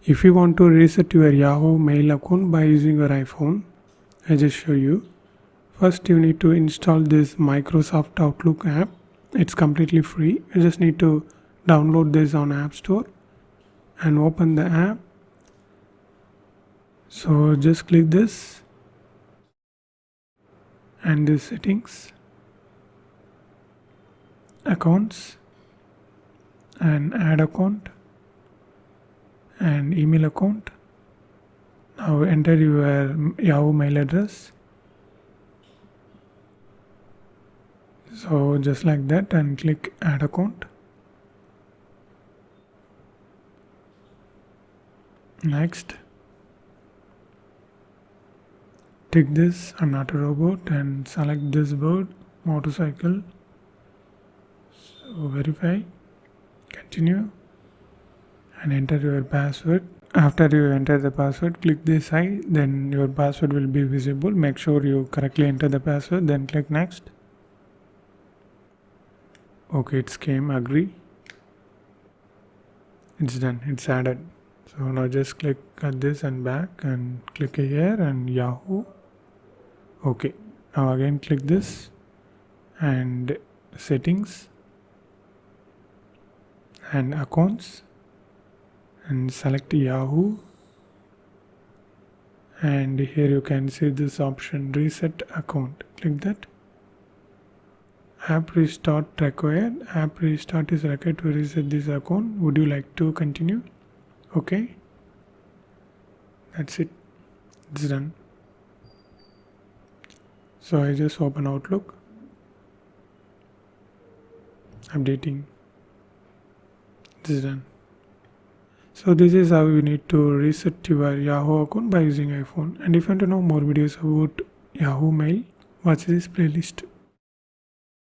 If you want to reset your Yahoo Mail account by using your iPhone, I just show you. First you need to install this Microsoft Outlook app. It's completely free. You just need to download this on App Store and open the app. So just click this and the settings, accounts, and add account and email account. Now enter your Yahoo mail address. So just like that, and click add account. Next, tick this I'm not a robot and select this word motorcycle. So verify, continue, and enter your password. After you enter the password, click this I, then your password will be visible. Make sure you correctly enter the password, then click next. Okay, it's came, agree. It's done, it's added. So now just click at this and back and click here and Yahoo. Okay, now again click this and settings and accounts and select Yahoo, and here you can see this option reset account. Click that. App restart required. App restart is required to reset this account. Would you like to continue? Okay, that's it, it's done. So I just open Outlook, updating, this is done. So this is how you need to reset your Yahoo account by using iPhone. And if you want to know more videos about Yahoo Mail, watch this playlist.